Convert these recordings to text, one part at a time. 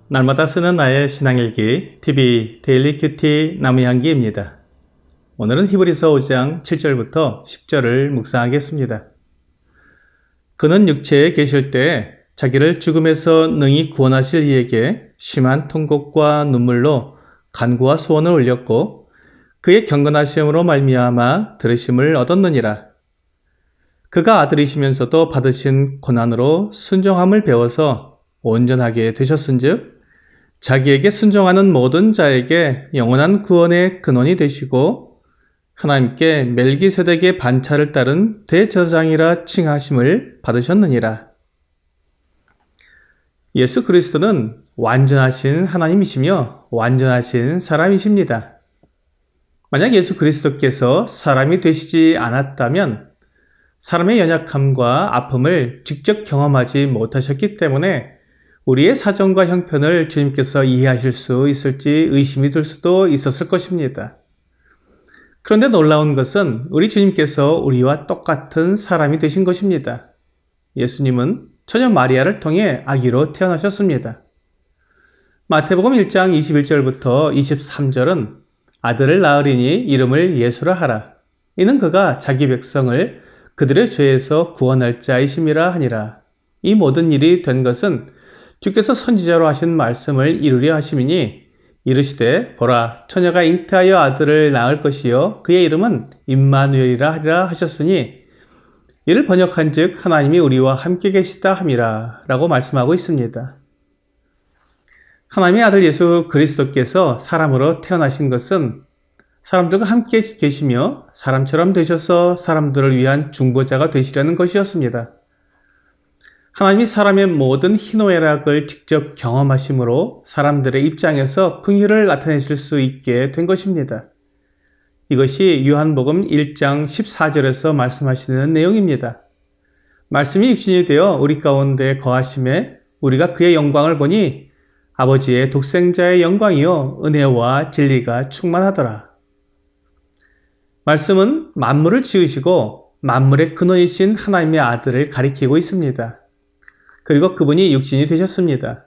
날마다 쓰는 나의 신앙일기 TV 데일리 큐티 나무향기입니다. 오늘은 히브리서 5장 7절부터 10절을 묵상하겠습니다. 그는 육체에 계실 때 자기를 죽음에서 능히 구원하실 이에게 심한 통곡과 눈물로 간구와 소원을 올렸고 그의 경건하심으로 말미암아 들으심을 얻었느니라. 그가 아들이시면서도 받으신 고난으로 순종함을 배워서 온전하게 되셨은즉 자기에게 순종하는 모든 자에게 영원한 구원의 근원이 되시고 하나님께 멜기세덱의 반차를 따른 대제사장이라 칭하심을 받으셨느니라. 예수 그리스도는 완전하신 하나님이시며 완전하신 사람이십니다. 만약 예수 그리스도께서 사람이 되시지 않았다면 사람의 연약함과 아픔을 직접 경험하지 못하셨기 때문에 우리의 사정과 형편을 주님께서 이해하실 수 있을지 의심이 들 수도 있었을 것입니다. 그런데 놀라운 것은 우리 주님께서 우리와 똑같은 사람이 되신 것입니다. 예수님은 처녀 마리아를 통해 아기로 태어나셨습니다. 마태복음 1장 21절부터 23절은 아들을 낳으리니 이름을 예수라 하라. 이는 그가 자기 백성을 그들의 죄에서 구원할 자이심이라 하니라. 이 모든 일이 된 것은 주께서 선지자로 하신 말씀을 이루려 하심이니 이르시되 보라 처녀가 잉태하여 아들을 낳을 것이요 그의 이름은 임마누엘이라 하리라 하셨으니 이를 번역한즉 하나님이 우리와 함께 계시다 함이라 라고 말씀하고 있습니다. 하나님의 아들 예수 그리스도께서 사람으로 태어나신 것은 사람들과 함께 계시며 사람처럼 되셔서 사람들을 위한 중보자가 되시려는 것이었습니다. 하나님이 사람의 모든 희노애락을 직접 경험하심으로 사람들의 입장에서 긍휼을 나타내실 수 있게 된 것입니다. 이것이 요한복음 1장 14절에서 말씀하시는 내용입니다. 말씀이 육신이 되어 우리 가운데 거하심에 우리가 그의 영광을 보니 아버지의 독생자의 영광이요 은혜와 진리가 충만하더라. 말씀은 만물을 지으시고 만물의 근원이신 하나님의 아들을 가리키고 있습니다. 그리고 그분이 육신이 되셨습니다.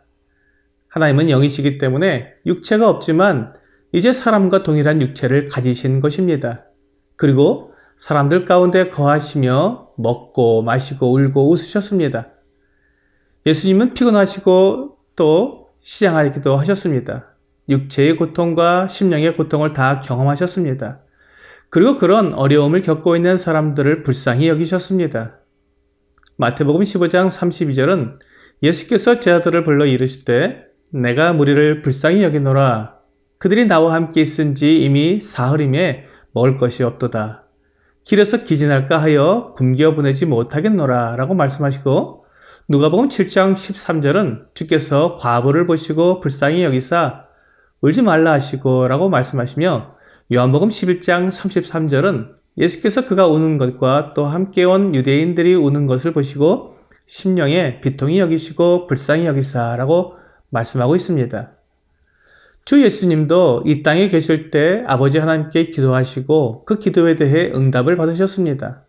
하나님은 영이시기 때문에 육체가 없지만 이제 사람과 동일한 육체를 가지신 것입니다. 그리고 사람들 가운데 거하시며 먹고 마시고 울고 웃으셨습니다. 예수님은 피곤하시고 또 시장하기도 하셨습니다. 육체의 고통과 심령의 고통을 다 경험하셨습니다. 그리고 그런 어려움을 겪고 있는 사람들을 불쌍히 여기셨습니다. 마태복음 15장 32절은 예수께서 제자들을 불러 이르시되 내가 무리를 불쌍히 여기노라. 그들이 나와 함께 있은지 이미 사흘임에 먹을 것이 없도다. 길에서 기진할까 하여 굶겨 보내지 못하겠노라 라고 말씀하시고 누가복음 7장 13절은 주께서 과부를 보시고 불쌍히 여기사 울지 말라 하시고 라고 말씀하시며 요한복음 11장 33절은 예수께서 그가 우는 것과 또 함께 온 유대인들이 우는 것을 보시고 심령에 비통히 여기시고 불쌍히 여기사라고 말씀하고 있습니다. 주 예수님도 이 땅에 계실 때 아버지 하나님께 기도하시고 그 기도에 대해 응답을 받으셨습니다.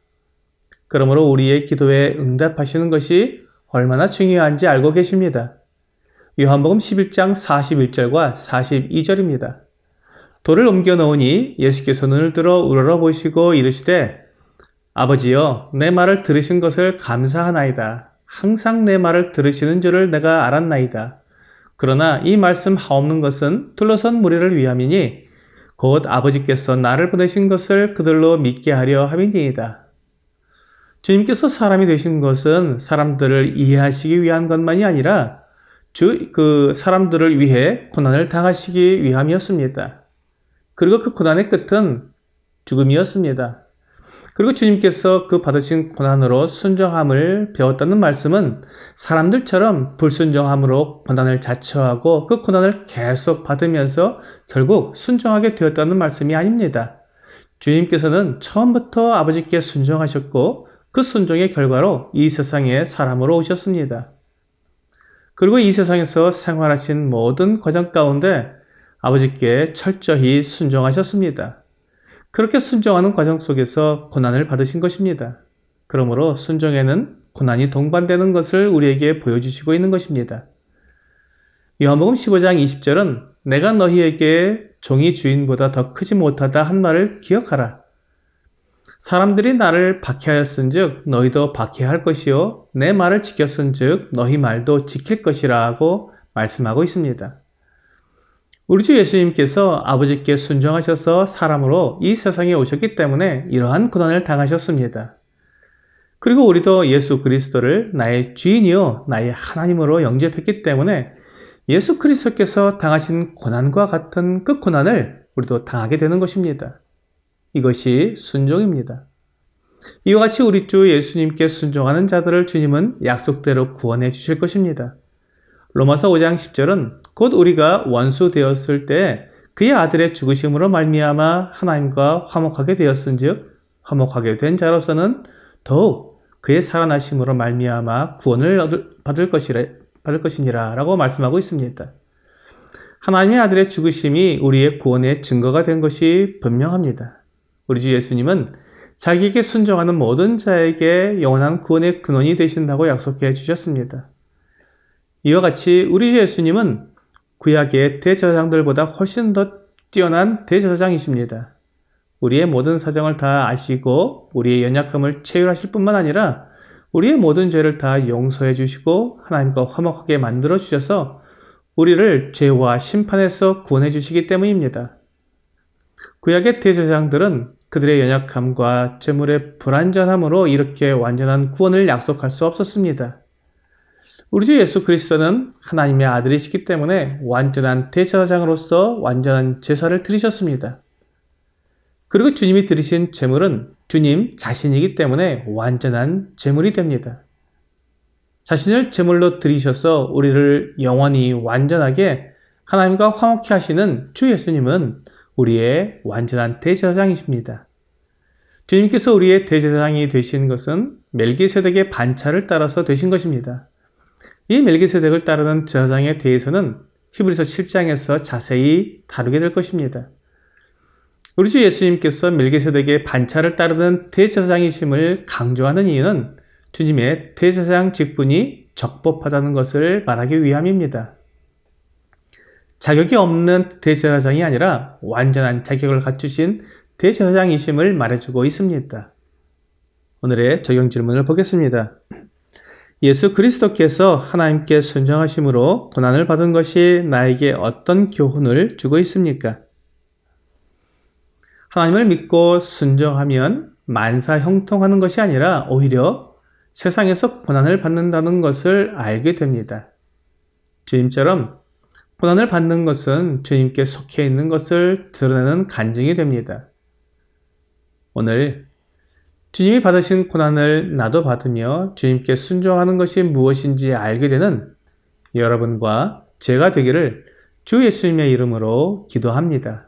그러므로 우리의 기도에 응답하시는 것이 얼마나 중요한지 알고 계십니다. 요한복음 11장 41절과 42절입니다. 돌을 옮겨 놓으니 예수께서 눈을 들어 우러러보시고 이르시되 아버지여 내 말을 들으신 것을 감사하나이다. 항상 내 말을 들으시는 줄을 내가 알았나이다. 그러나 이 말씀 하옵는 것은 둘러선 무리를 위함이니 곧 아버지께서 나를 보내신 것을 그들로 믿게 하려 함이니이다. 주님께서 사람이 되신 것은 사람들을 이해하시기 위한 것만이 아니라 그 사람들을 위해 고난을 당하시기 위함이었습니다. 그리고 그 고난의 끝은 죽음이었습니다. 그리고 주님께서 그 받으신 고난으로 순종함을 배웠다는 말씀은 사람들처럼 불순종함으로 고난을 자처하고 그 고난을 계속 받으면서 결국 순종하게 되었다는 말씀이 아닙니다. 주님께서는 처음부터 아버지께 순종하셨고 그 순종의 결과로 이 세상에 사람으로 오셨습니다. 그리고 이 세상에서 생활하신 모든 과정 가운데 아버지께 철저히 순종하셨습니다. 그렇게 순종하는 과정 속에서 고난을 받으신 것입니다. 그러므로 순종에는 고난이 동반되는 것을 우리에게 보여주시고 있는 것입니다. 요한복음 15장 20절은 내가 너희에게 종이 주인보다 더 크지 못하다 한 말을 기억하라. 사람들이 나를 박해하였은즉 너희도 박해할 것이요 내 말을 지켰은즉 너희 말도 지킬 것이라고 말씀하고 있습니다. 우리 주 예수님께서 아버지께 순종하셔서 사람으로 이 세상에 오셨기 때문에 이러한 고난을 당하셨습니다. 그리고 우리도 예수 그리스도를 나의 주인이요 나의 하나님으로 영접했기 때문에 예수 그리스도께서 당하신 고난과 같은 그 고난을 우리도 당하게 되는 것입니다. 이것이 순종입니다. 이와 같이 우리 주 예수님께 순종하는 자들을 주님은 약속대로 구원해 주실 것입니다. 로마서 5장 10절은 곧 우리가 원수 되었을 때 그의 아들의 죽으심으로 말미암아 하나님과 화목하게 되었은즉 화목하게 된 자로서는 더욱 그의 살아나심으로 말미암아 구원을 받을 것이니라 라고 말씀하고 있습니다. 하나님의 아들의 죽으심이 우리의 구원의 증거가 된 것이 분명합니다. 우리 주 예수님은 자기에게 순종하는 모든 자에게 영원한 구원의 근원이 되신다고 약속해 주셨습니다. 이와 같이 우리 주 예수님은 구약의 대제사장들보다 훨씬 더 뛰어난 대제사장이십니다. 우리의 모든 사정을 다 아시고 우리의 연약함을 체휼하실 뿐만 아니라 우리의 모든 죄를 다 용서해 주시고 하나님과 화목하게 만들어 주셔서 우리를 죄와 심판에서 구원해 주시기 때문입니다. 구약의 대제사장들은 그들의 연약함과 재물의 불완전함으로 이렇게 완전한 구원을 약속할 수 없었습니다. 우리 주 예수 그리스도는 하나님의 아들이시기 때문에 완전한 대제사장으로서 완전한 제사를 드리셨습니다. 그리고 주님이 드리신 제물은 주님 자신이기 때문에 완전한 제물이 됩니다. 자신을 제물로 드리셔서 우리를 영원히 완전하게 하나님과 화목케 하시는 주 예수님은 우리의 완전한 대제사장이십니다. 주님께서 우리의 대제사장이 되신 것은 멜기세덱의 반차를 따라서 되신 것입니다. 이 멜기세덱을 따르는 제사장에 대해서는 히브리서 7장에서 자세히 다루게 될 것입니다. 우리 주 예수님께서 멜기세덱의 반차를 따르는 대제사장이심을 강조하는 이유는 주님의 대제사장 직분이 적법하다는 것을 말하기 위함입니다. 자격이 없는 대제사장이 아니라 완전한 자격을 갖추신 대제사장이심을 말해주고 있습니다. 오늘의 적용 질문을 보겠습니다. 예수 그리스도께서 하나님께 순종하심으로 고난을 받은 것이 나에게 어떤 교훈을 주고 있습니까? 하나님을 믿고 순종하면 만사 형통하는 것이 아니라 오히려 세상에서 고난을 받는다는 것을 알게 됩니다. 주님처럼 고난을 받는 것은 주님께 속해 있는 것을 드러내는 간증이 됩니다. 오늘 주님이 받으신 고난을 나도 받으며 주님께 순종하는 것이 무엇인지 알게 되는 여러분과 제가 되기를 주 예수님의 이름으로 기도합니다.